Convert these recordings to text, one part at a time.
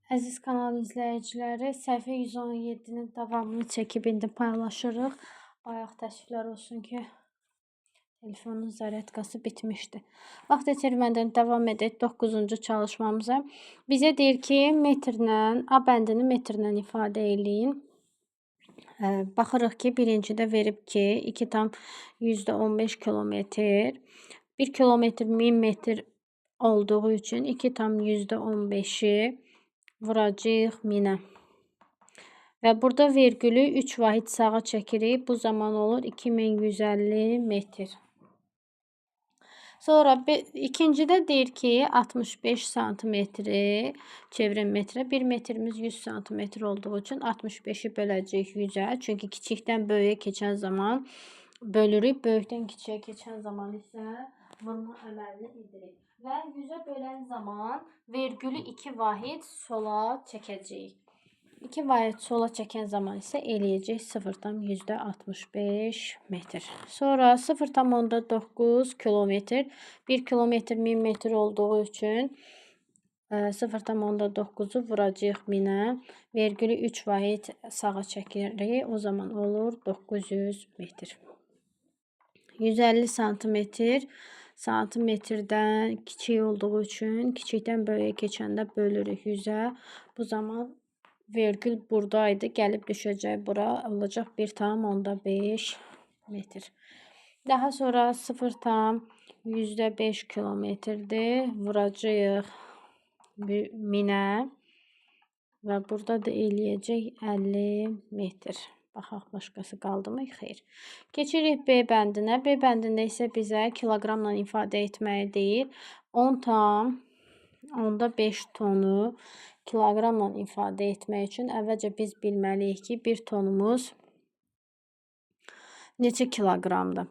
Əziz kanal izləyiciləri, səhifə 117-nin davamını çəkib indi paylaşırıq. Bayaq təəssüflər olsun ki, telefonun zaryadkası bitmişdi. Vaxt itirmədən davam edək 9-cu çalışmamıza. Bizə deyir ki, metrlə, A bəndini metrlə ifadə eləyin. Baxırıq ki, birincidə verib ki, 2,15 kilometr. 1 kilometr 1000 metr olduğu üçün 2,15-i vuracağıq 1000-ə. Və burada vergülü 3 vahid sağa çəkirik. Bu zaman olur 2150 metr. Sonra ikincidə deyir ki, 65 santimetri çevrim metrə. 1 metrimiz 100 santimetr olduğu üçün 65-i böləcəyik 100-ə. Çünki kiçikdən böyüyə keçən zaman bölürük. Böyükdən kiçiyə keçən zaman isə vurma əməlini edirik. Və 100-ə bölən zaman vergülü 2 vahid sola çəkəcəyik. 2 vahid sola çəkən zaman isə eləyəcək 0,65 metr. Sonra 0,9 kilometr. 1 kilometr 1000 metr olduğu üçün 0,9-u vuracağıq 1000-ə. Vergülü 3 vahid sağa çəkirik. O zaman olur 900 metr. 150 santimetr. Santimetrdən kiçik olduğu üçün kiçikdən böyüyə keçəndə bölürük 100-ə. Bu zaman vergül buradaydı. Gəlib düşəcək bura. Olacaq 1,5 metr. Daha sonra 0,5 kilometrdir. Vuracağıq 1000-ə. Və burada da eləyəcək 50 metr. Baxaq, başqası qaldımı? Xeyr. Keçirik B bəndinə. B bəndində isə bizə kiloqramla ifadə etməyi deyir. 10,5 tonu kiloqramla ifadə etmək üçün əvvəlcə biz bilməliyik ki, 1 tonumuz neçə kiloqramdır?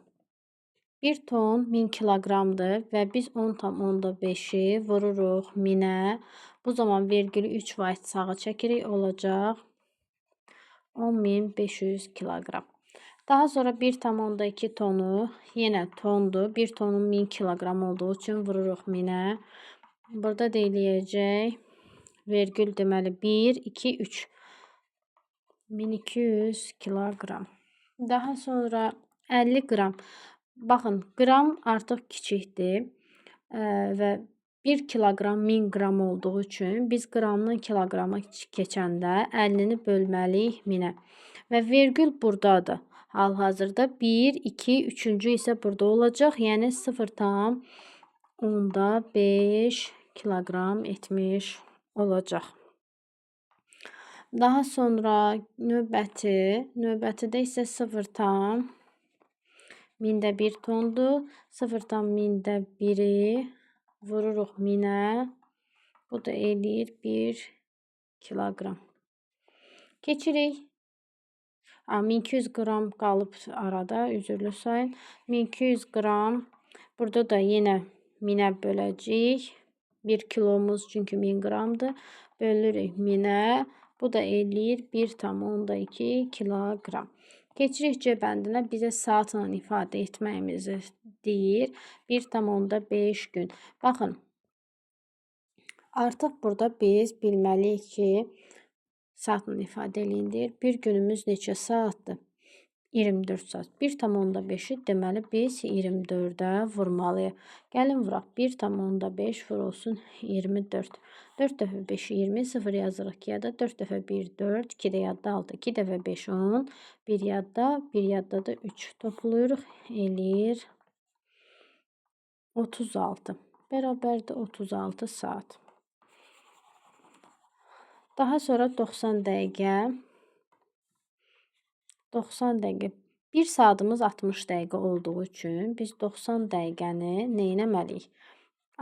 1 ton 1000 kiloqramdır və biz 10,5-i vururuq 1000-ə. Bu zaman vergülü 3 vahid sağa çəkirik. Olacaq 10.500 kiloqram. Daha sonra 1,2 tonu, yenə tondur. 1 tonun 1000 kiloqram olduğu üçün vururuq 1000-ə. Burada da eləyəcək vergül deməli 1, 2, 3. 1200 kiloqram. Daha sonra 50 qram. Baxın, qram artıq kiçikdir və 1 kiloqram 1000 qram olduğu üçün biz qramdan kiloqrama keçəndə 50-ni bölməliyik 1000-ə. Və vergül buradadır. Hal-hazırda 1, 2, 3-cü isə burada olacaq. Yəni 0,5 kiloqram etmiş olacaq. Daha sonra növbətidə isə 0,1000-də 1 tondur. 0,1000-də 1-i vururuq 1000-ə. Bu da eləyir 1 kiloqram. Keçirik. 1200 qram qalıb arada, üzrlü sayın. 1200 qram. Burada da yenə 1000-ə böləcəyik. 1 kilomuz çünki 1000 qramdır. Bölürük 1000-ə. Bu da eləyir 1,2 kiloqram. Keçirik C bəndinə. Bizə saatla ifadə etməyimizi deyir. 1,5 gün. Baxın, artıq burada biz bilməliyik ki, saatla ifadə eləyindir. Bir günümüz neçə saatdır? 24 saat. 1,5-i deməli biz 24-ə vurmalıyıq. Gəlin vuraq. 1,5 vurulsun 24. 4 dəfə 5 20, 0 yazırıq 2-yə də. 4 dəfə 1 4, 2 də yadda 6, 2 dəfə 5 10, 1 yadda, 1 yadda da 3. Toplayırıq, eləyir 36. Bərabərdir 36 saat. Daha sonra 90 dəqiqə. 90 dəqiqə. 1 saatımız 60 dəqiqə olduğu üçün biz 90 dəqiqəni neynəməliyik?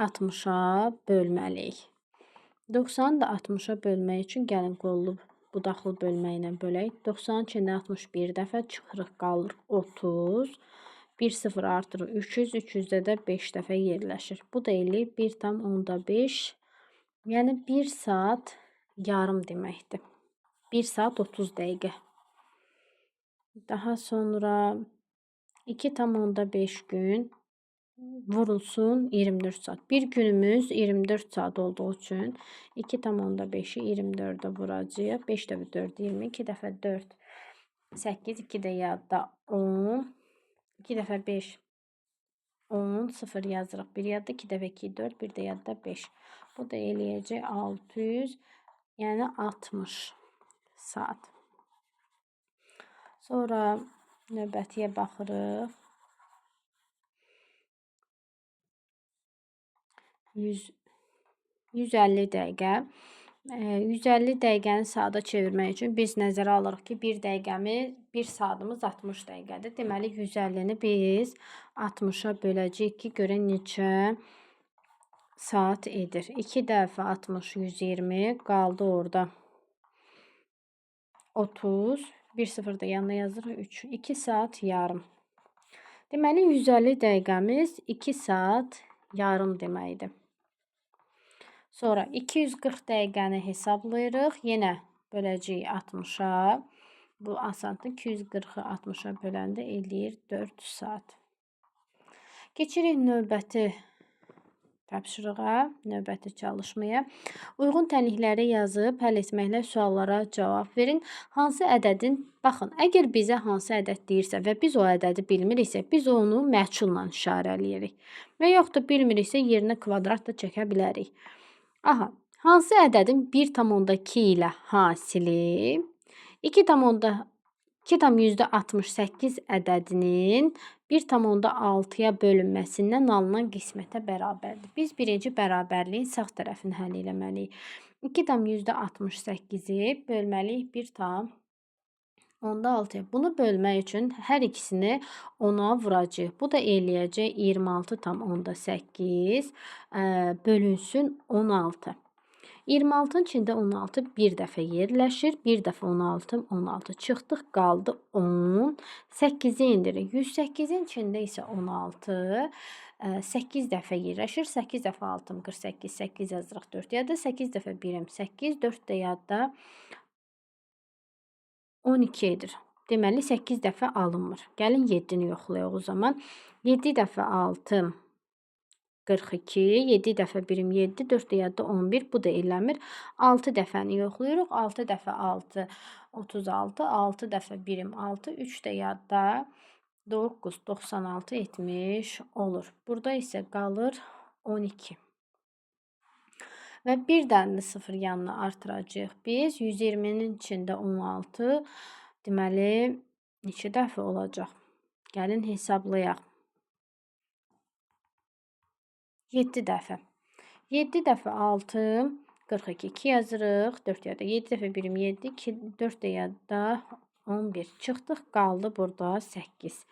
60-a bölməliyik. 90-ı da 60-a bölmək üçün gəlin qollu budaqlı bölməklə bölək. 90-ın içində 61 dəfə çıxırıq, qalır 30. 1 0 artırır 300, 300-də də 5 dəfə yerləşir. Bu da eləyir 1,5. Yəni 1 saat yarım deməkdir. 1 saat 30 dəqiqə. Daha sonra 2,5 gün. vurulsun 24 saat. Bir günümüz 24 saat olduğu üçün 2,5'i 24'ə vuracağıq. 5 dəfə 4 20, 2 dəfə 4 8, 2 də yadda 10, 2 dəfə 5 10, 0 yazırıq. 1 yadda, 2 dəfə 2 4, 1 də yadda 5. Bu da eləyəcək 600, yəni 60 saat. Sonra növbətiyə baxırıq. 150 dəqiqə. 150 dəqiqəni saata çevirmək üçün biz nəzərə alırıq ki, 1 dəqiqəmiz, 1 saatımız 60 dəqiqədir. Deməli 150-ni biz 60-a böləcəyik ki, görək neçə saat edir. 2 dəfə 60 120 qaldı orada 30. 1 0 da yanına yazırıq 3. 2 saat yarım. Deməli 150 dəqiqəmiz 2 saat yarım deməkdir. Sonra 240 dəqiqəni hesablayırıq. Yenə böləcəyik 60-a. Bu asandır. 240-ı 60-a böləndə eləyir 4 saat. Keçirik növbəti tapşırığa, növbəti çalışmaya. Uyğun tənlikləri yazıb həll etməklə suallara cavab verin. Hansı ədədin, baxın, əgər bizə hansı ədəd deyirsə və biz o ədədi bilmiriksə, biz onu məchulla işarələyirik. Və yaxud da bilmiriksə, yerinə kvadrat da çəkə bilərik. Aha, hansı ədədin 1,2 ilə hasili 2,68 ədədinin 1,6-ya bölünməsindən alınan qismətə bərabərdir. Biz birinci bərabərliyin sağ tərəfini həll eləməliyik. 2,68-i bölməliyik 1,6-ya. Bunu bölmək üçün hər ikisini 10-a vuracağıq. Bu da eləyəcək 26,8 bölünsün 16. 26-nın içində 16 bir dəfə yerləşir. Bir dəfə 16, 16 çıxdıq, qaldı 10. 8-i indiririk. 108-in içində isə 16, 8 dəfə yerləşir. 8 dəfə 6, 48, 8 yazırıq 4 yadda. 8 dəfə 1, 8, 4 də yadda 12 edir. Deməli 8 dəfə alınmır. Gəlin 7-ni yoxlayaq o zaman. 7 dəfə 6, 42, 7 dəfə 1, 7, 4 də yadda 11, bu da eləmir. 6 dəfəni yoxlayırıq. 6 dəfə 6, 36, 6 dəfə 1, 6, 3 də yadda 9, 96, 70 olur. Burada isə qalır 12. Və bir dənə 0 yanına artıracağıq biz. 120-nin içində 16, deməli, neçə dəfə olacaq? Gəlin hesablayaq. 7 dəfə. 7 dəfə 6, 42, 2 yazırıq. 4 yadda. 7 dəfə 1, 7, 2, 4 də yadda 11. Çıxdıq, qaldı burada 8.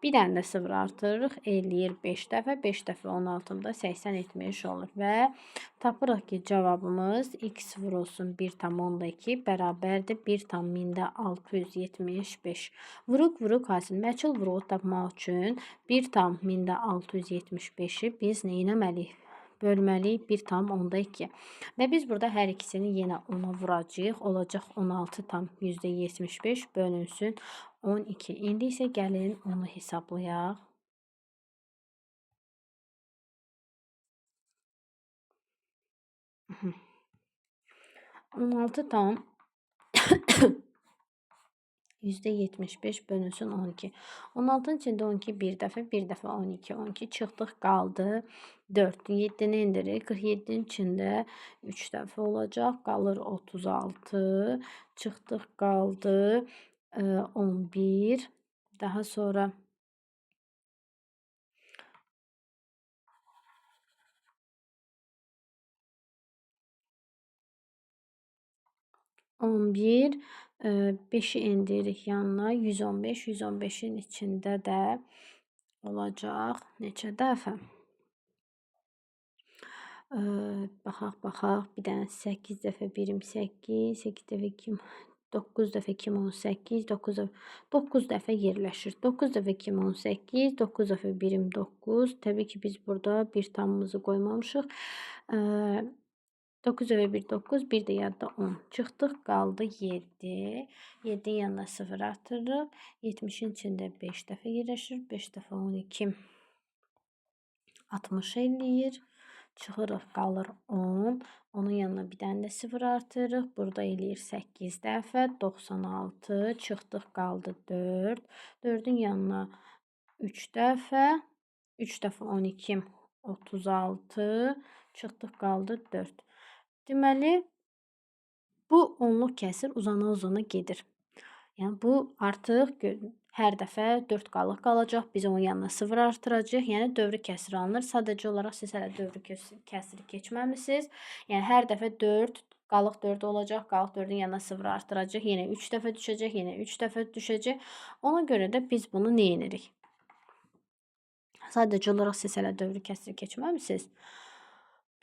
Bir dənə də 0 artırırıq, eləyir 5 dəfə. 5 dəfə 16-da 80, 70 olur. Və tapırıq ki, cavabımız x vurulsun 1,2 bərabərdir 1,675. Vuruq hasil. Məchul vuruğu tapmaq üçün 1,675-i biz neynəməliyik? Bölməliyik 1,2. Və biz burada hər ikisini yenə 10-a vuracağıq. Olacaq 16,75 bölünsün 12. İndi isə gəlin onu hesablayaq. 16,75 bölünsün 12. 16-nın içində 12 bir dəfə 12. 12 çıxdıq, qaldı 4. 7-ni indiririk. 47-nin içində 3 dəfə olacaq. Qalır 36. Çıxdıq, qaldı 11. Daha sonra 11, 5-i indiririk yanına 115. 115-in içində də olacaq neçə dəfə? Baxaq. Bir dənə 8 dəfə 1, 8, 8 dəfə 2, 9 dəfə 2, 18, 9 dəfə yerləşir. 9 dəfə 2, 18, 9 dəfə 1, 9. Təbii ki, biz burada bir tamımızı qoymamışıq. 9 dəfə 1, 9, 1 də yadda 10. Çıxdıq, qaldı 7. 7 yanına 0 artırırıq. 70-in içində 5 dəfə yerləşir. 5 dəfə 12. 60 eləyir. Çıxırıq, qalır 10. Onun yanına bir dənə də 0 artırırıq. Burada eləyir 8 dəfə. 96. Çıxdıq, qaldı 4. 4-ün yanına 3 dəfə. 3 dəfə 12, 36. Çıxdıq, qaldı 4. Deməli, bu onluq kəsir uzana-uzana gedir. Yəni, bu artıq hər dəfə 4 qalıq qalacaq. Biz onun yanına 0 artıracaq. Yəni, dövrü kəsir alınır. Sadəcə olaraq siz hələ dövrü kəsiri keçməmisiniz. Yəni, hər dəfə 4, qalıq 4 olacaq. Qalıq 4-ün yanına 0 artıracaq. Yenə 3 dəfə düşəcək. Yenə 3 dəfə düşəcək. Ona görə də biz bunu nə edirik? Sadəcə olaraq siz hələ dövrü kəsiri keçməmisiniz.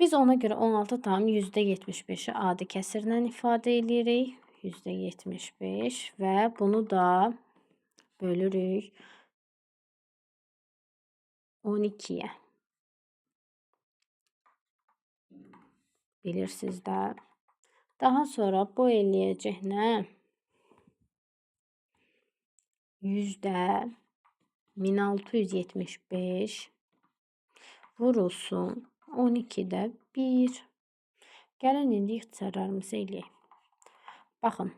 Biz ona görə 16,75-i adi kəsirlə ifadə edirik. %75 və bunu da bölürük 12-yə. Bilirsiniz də. Daha sonra bu eləyəcək nə? %1675 vurulsun 12-də 1. Gəlin indi ixtisarlarımızı eləyək. Baxın.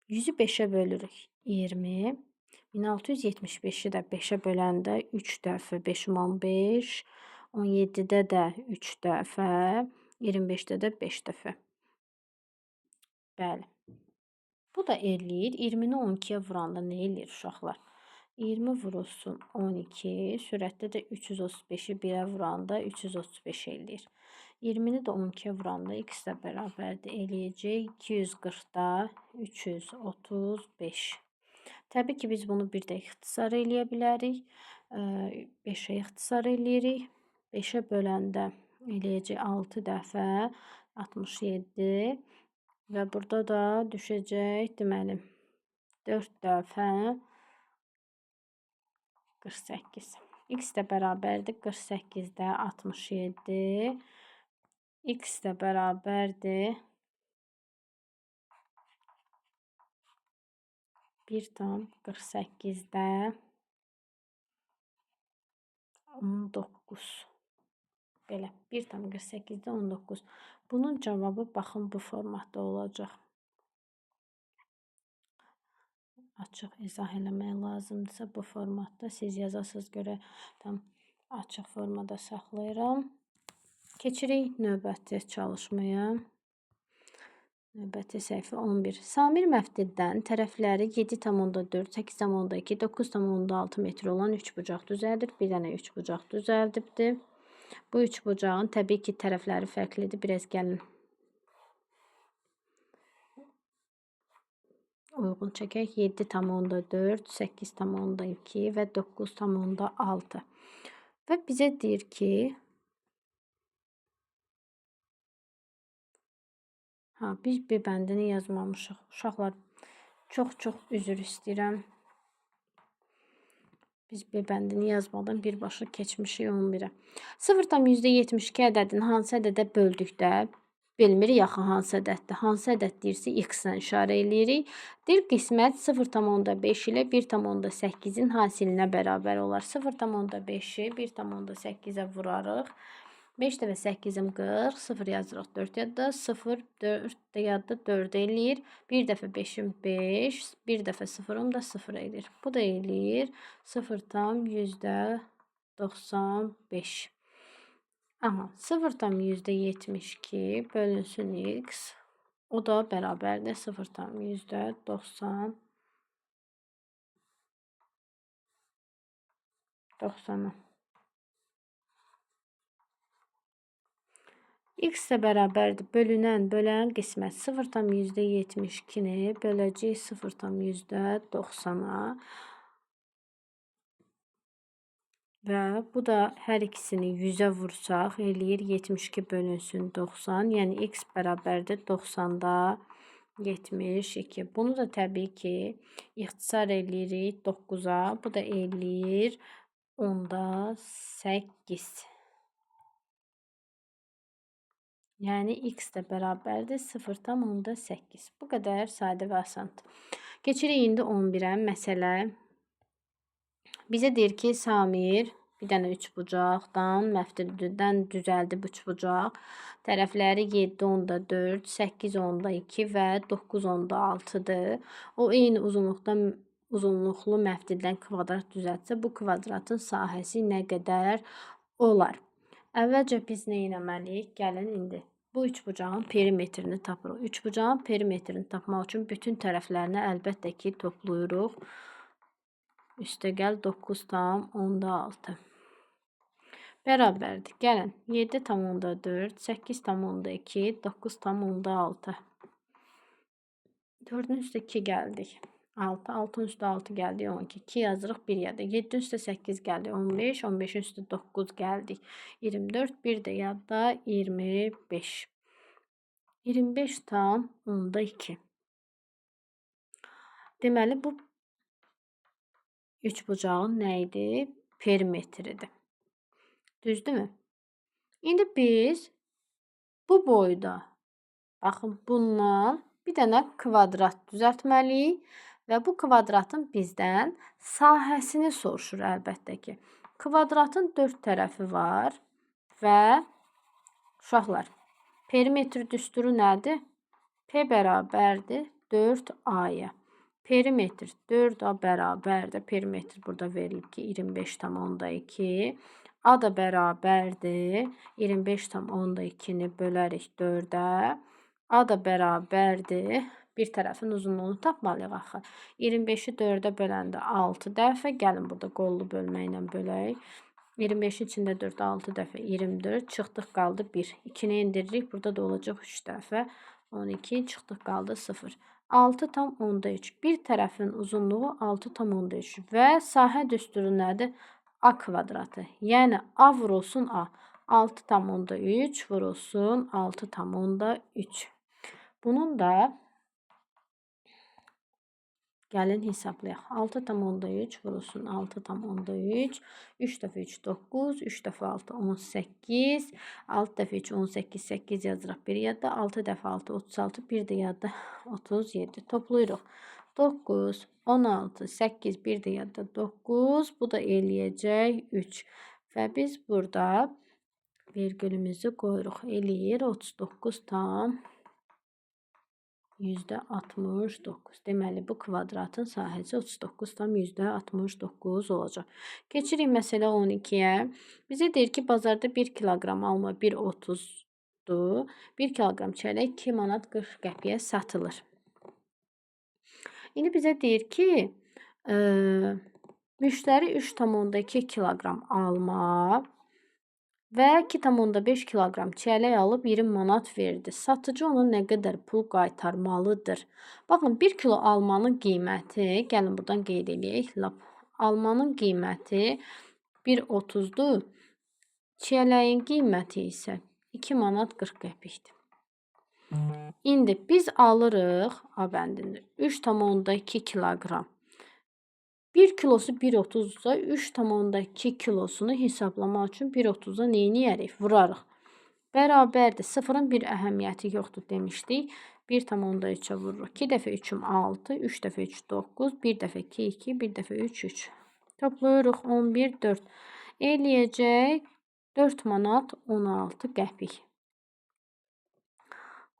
100-ü 5-ə bölürük. 20. 1675-i də 5-ə böləndə 3 dəfə 5,5. 17-də də 3 dəfə. 25-də də 5 dəfə. Bəli. Bu da eləyir. 20-ni 12-yə vuranda nə eləyir uşaqlar? 20 vurulsun 12. Sürətdə də 335-i 1-ə vuranda 335 eləyir. 20-ni də 12-yə vuranda x də bərabərdir. Eləyəcək 240-da 335. Təbii ki, biz bunu bir də ixtisar eləyə bilərik. 5-ə ixtisar eləyirik. 5-ə böləndə eləyəcək 6 dəfə 67. Və burada da düşəcək, deməli, 4 dəfə 48. X də bərabərdir 48-də 67. X də bərabərdir 1,48-də 19. Belə, 1,48-də 19. Bunun cavabı baxın bu formatda olacaq. Açıq izah eləmək lazımdırsa bu formatda siz yazasınız, görə tam açıq formada saxlayıram. Keçirik növbəti çalışmaya. Növbəti səhifə 11. Samir məftildən tərəfləri 7,4, 8,2, 9,6 metr olan 3 bucaq düzəldir. Bir dənə 3 bucaq düzəldibdir. Bu 3 bucağın təbii ki, tərəfləri fərqlidir. Biraz gəlin. Uyğun çəkək. 7,4, 8,2 və 9,6. Və bizə deyir ki, biz B bəndini yazmamışıq. Uşaqlar, çox üzr istəyirəm. Biz B bəndini yazmadan birbaşa keçmişik 11-ə. 0,72 ədədini hansı ədədə böldükdə bilmirik axı hansı ədəddir. Hansı ədəd deyirsə x-lə işarə eləyirik. Deyir qismət 0,5 ilə 1,8-in hasilinə bərabər olar. 0,5-i 1,8-ə vurarıq. 5 dəfə 8-im 40, 0 yazırıq 4 yadda, 0, 4 yadda 4 eləyir. 1 dəfə 5-im 5, 1 dəfə 0-ım da 0 eləyir. Bu da eləyir 0,95. Aha, 0,72 bölünsün x, o da bərabərdir 0,90. X də bərabərdir. Bölən qismət 0,72-ni böləcək 0,90-a. Və bu da hər ikisini 100-ə vursaq, eləyir 72 bölünsün 90. Yəni, x bərabərdir 90-da 72. Bunu da təbii ki, ixtisar eləyirik 9-a. Bu da eləyir 10-da 8. Yəni, x də bərabərdir 0,8. Bu qədər sadə və asandır. Keçirik indi 11-ə məsələ. Bizə deyir ki, Samir, Bir dənə üçbucaqdan, məftildən düzəldib üçbucaq. Tərəfləri 7.4, 8.2 və 9.6-dır. O eyni uzunluqlu məftildən kvadrat düzəltsə, bu kvadratın sahəsi nə qədər olar? Əvvəlcə biz nə etməliyik? Gəlin indi bu üçbucağın perimetrini tapırıq. Üçbucağın perimetrini tapmaq üçün bütün tərəflərini əlbəttə ki toplayırıq. Üstəgəl 9,6 bərabərdir. Gəlin 7,4, 8,2, 9,6. 4-ün üstə 2 gəldik. 6, 6-ın üstə 6 gəldik. 12, 2 yazırıq, 1 yadda. 7-ün üstə 8 gəldik. 15, 15-in üstə 9 gəldik. 24, 1 də yadda 25. 25,2. Deməli, bu üçbucağın nə idi? Perimetridir. Düzdürmü? İndi biz bu boyda, baxın, bundan bir dənə kvadrat düzəltməliyik və bu kvadratın bizdən sahəsini soruşur əlbəttə ki. Kvadratın 4 tərəfi var və uşaqlar, perimetr düsturu nədir? P bərabərdir 4A-ya. Perimetr 4A bərabərdir. Perimetr burada verilib ki 25,2. A da bərabərdir. 25,2-ni bölərik 4-ə. A da bərabərdir. Bir tərəfin uzunluğunu tapmalıyıq axı. 25-i 4-ə böləndə 6 dəfə. Gəlin burada qollu bölmə ilə bölək. 25-in içində 4, 6 dəfə 24. Çıxdıq qaldı 1. 2-ni indiririk. Burada da olacaq 3 dəfə. 12, çıxdıq qaldı 0. 6,3. Bir tərəfin uzunluğu 6,3 və sahə düsturu nədir? A kvadratı. Yəni A vurulsun A. 6,3 vurulsun 6,3. Bunun da gəlin hesablayaq. 6,3 vurulsun 6,3. 3 dəfə 3 9, 3 dəfə 6 18, 6 dəfə 3 18, 8 yazırıq bir yadda, 6 dəfə 6 36, bir də yadda 37. Toplayırıq. 9, 16, 8, bir də yadda 9, bu da eləyəcək 3. Və biz burada vergülümüzü qoyuruq. Eləyir 39,69. Deməli, bu kvadratın sahəsi 39,69 olacaq. Keçirik məsələ 12-yə. Bizə deyir ki, bazarda 1 kiloqram alma 1,30-dur. 1 kiloqram çəllək 2 manat 40 qəpiyə satılır. İndi bizə deyir ki, müştəri 3,2 kiloqram alma və 2,5 kiloqram çəllək alıb 20 manat verdi. Satıcı ona nə qədər pul qaytarmalıdır? Baxın, 1 kilo almanın qiyməti, gəlin buradan qeyd edək. Almanın qiyməti 1,30-dur. Çəlləyin qiyməti isə 2 manat 40 qəpikdir. İndi biz alırıq, A bəndində 3,2 kiloqram. 1 kilosu 1,30-sa 3,2 kilosunu hesablamaq üçün 1,30-a nə edərik? Vurarıq. Bərabərdir. Sıfırın bir əhəmiyyəti yoxdur demişdik. 1,3-ə vururuq. 2 dəfə 3-üm 6, 3 dəfə 3 9, 1 dəfə 2 2, 1 dəfə 3 3. Toplayırıq 11 4. Eləyəcək 4 manat 16 qəpik.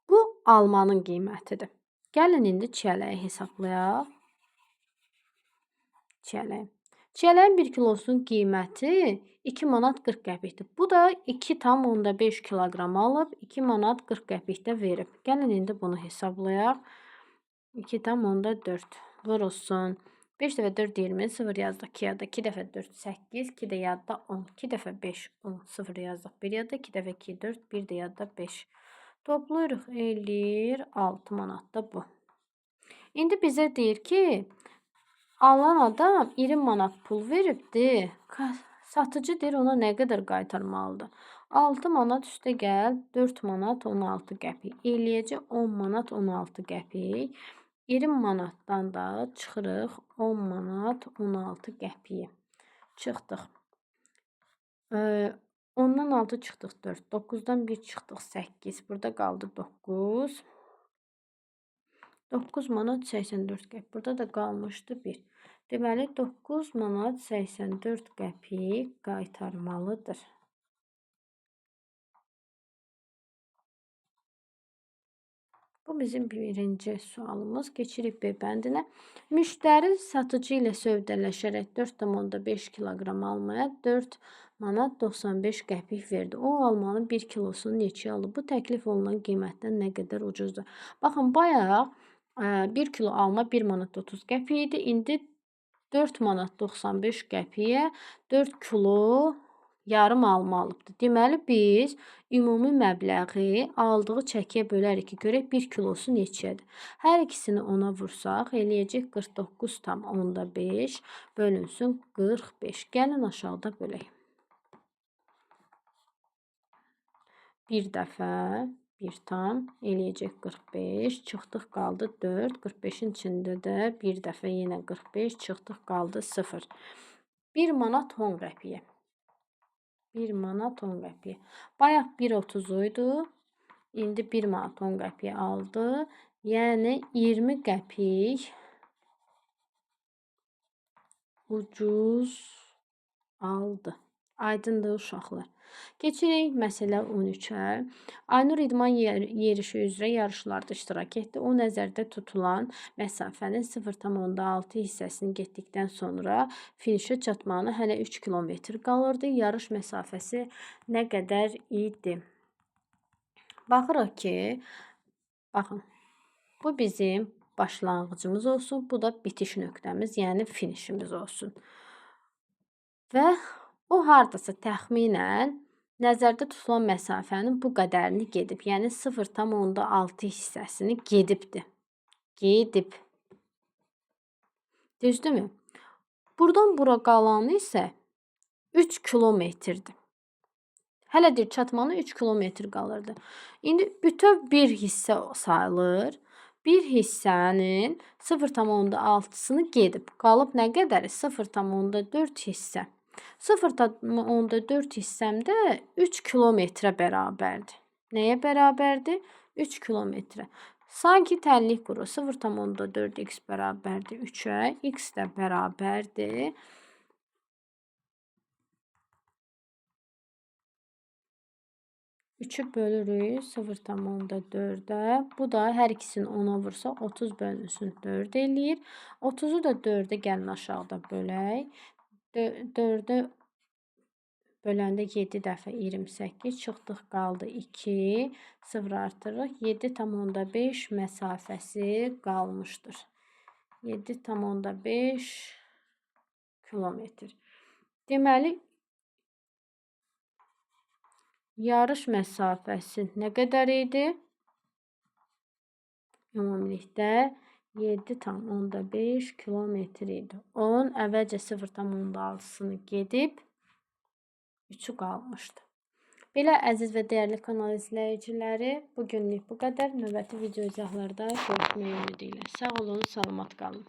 Bu almanın qiymətidir. Gəlin indi çəlləyi hesablayaq. Çələyin 1 kilosunun qiyməti 2 manat 40 qəpikdir. Bu da 2,5 kiloqram alıb 2 manat 40 qəpikdə verib. Gəlin indi bunu hesablayaq. 2,4 vurulsun. 5 dəfə 4 20, 0 yazdıq 2 yadda. 2 dəfə 4 8, 2 də yadda 10. 2 dəfə 5 10, 0 yazdıq 1 yadda. 2 dəfə 2 4, 1 də yadda 5. Toplayırıq, eləyir 6 manat da bu. İndi bizə deyir ki, alan adam 20 manat pul veribdi. Satıcı deyir ona nə qədər qaytarmalıdır? 6 manat üstə gəl 4 manat 16 qəpik. Eləyəcək 10 manat 16 qəpik. 20 manatdan da çıxırıq 10 manat 16 qəpiyi. Çıxdıq. 10-dan 6 çıxdıq 4. 9-dan 1 çıxdıq 8. Burada qaldı 9. 9 manat 84 qəpik. Burada da qalmışdı 1. Deməli 9 manat 84 qəpik qaytarmalıdır. Bu bizim birinci sualımız. Keçirik B bəndinə. Müştəri satıcı ilə sövdələşərək 4,5 kiloqram almaya 4 manat 95 qəpik verdi. O almanın 1 kilosunu neçəyə alıb? Bu təklif olunan qiymətdən nə qədər ucuzdur? Baxın, bayaq 1 kilo alma 1 manat 30 qəpik idi. İndi 4 manat 95 qəpiyə 4 kilo yarım alma alıbdır. Deməli biz ümumi məbləği aldığı çəkiyə bölərik ki, görək 1 kilosu neçədir. Hər ikisini ona vursaq, eləyəcək 49,5 bölünsün 45. Gəlin aşağıda bölək. Bir dəfə 1 tam eləyəcək 45. Çıxdıq qaldı 4. 45-in içində də bir dəfə yenə 45. Çıxdıq qaldı 0. 1 manat 10 qəpiyə. 1 manat 10 qəpiyə. Bayaq 1,30 idi. İndi 1 manat 10 qəpiyə aldı. Yəni 20 qəpik ucuz aldı. Aydındır uşaqlar. Keçirik məsələ 13-ə. Aynur idman yerişi üzrə yarışlarda iştirak etdi. O nəzərdə tutulan məsafənin 0,6 hissəsini getdikdən sonra finişə çatmağına hələ 3 kilometr qalırdı. Yarış məsafəsi nə qədər idi? Baxırıq ki, baxın, bu bizim başlanğıcımız olsun. Bu da bitiş nöqtəmiz, yəni finişimiz olsun. Və o hardasa təxminən nəzərdə tutulan məsafənin bu qədərini gedib. Yəni 0,6 hissəsini gedibdir. Gedib. Düzdürmü? Buradan bura qalanı isə 3 kilometrdir. Hələ deyir çatmanı 3 kilometr qalırdı. İndi bütöv bir hissə sayılır. Bir hissənin 0,6-sını gedib. Qalıb nə qədəri? 0,4 hissə. 0,4 hissəmdə 3 kilometrə bərabərdir. Nəyə bərabərdir? 3 kilometrə. Sanki tənlik quru 0,4 x bərabərdir 3-ə. X də bərabərdir 3'ü bölürük 0,4'ə. Bu da hər ikisini 10'a vursa 30 bölünsün 4 eləyir. 30'u da 4'ə gəlin aşağıda bölək. 4'ü böləndə 7 dəfə 28 çıxdıq qaldı 2. 0 artırıq 7,5 məsafəsi qalmışdır. 7,5 kilometr. Deməli yarış məsafəsi nə qədər idi? Ümumilikdə 7,5 kilometr idi. 10 əvvəlcə 0,6'sını gedib 3'ü qalmışdı. Belə əziz və dəyərli kanal izləyiciləri, bugünlük bu qədər. Növbəti video izahlarda görüşmək ümidi ilə. Sağ olun, salamat qalın.